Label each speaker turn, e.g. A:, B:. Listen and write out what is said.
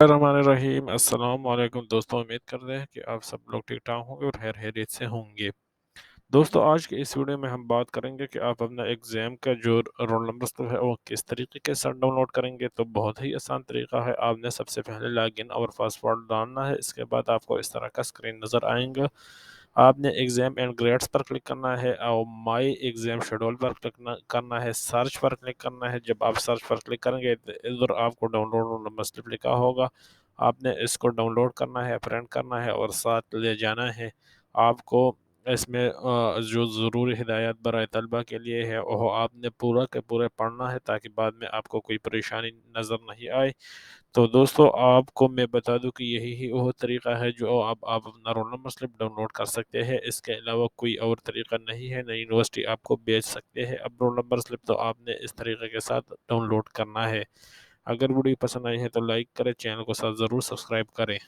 A: रहीम अस्सलाम वालेकुम दोस्तों। उम्मीद करते हैं कि आप सब लोग ठीक ठाक होंगे और खैर खैरियत से होंगे। दोस्तों, आज के इस वीडियो में हम बात करेंगे कि आप अपना एग्ज़ाम का जो रोल नंबर है वो किस तरीके के साथ डाउनलोड करेंगे। तो बहुत ही आसान तरीका है। आपने सबसे पहले लॉगिन और पासवर्ड डालना है। इसके बाद आपको इस तरह का स्क्रीन नज़र आएगा। आपने एग्ज़ाम एंड ग्रेड्स पर क्लिक करना है और माई एग्ज़ाम शेड्यूल पर क्लिक करना है, सर्च पर क्लिक करना है। जब आप सर्च पर क्लिक करेंगे तो इधर आपको डाउनलोड रोल नंबर स्लिप लिखा होगा। आपने इसको डाउनलोड करना है, प्रिंट करना है और साथ ले जाना है। आपको इसमें जो ज़रूरी हिदायत बराए तलबा के लिए है वो आपने पूरा के पूरे पढ़ना है, ताकि बाद में आपको कोई परेशानी नज़र नहीं आए। तो दोस्तों, आपको मैं बता दूं कि यही ही वो तरीका है जो आप अपना रोल नंबर स्लिप डाउनलोड कर सकते हैं। इसके अलावा कोई और तरीका नहीं है। नई यूनिवर्सिटी आपको भेज सकते हैं अब रोल नंबर स्लिप, तो आपने इस तरीके के साथ डाउनलोड करना है। अगर वीडियो पसंद आई है तो लाइक करें, चैनल को साथ ज़रूर सब्सक्राइब करें।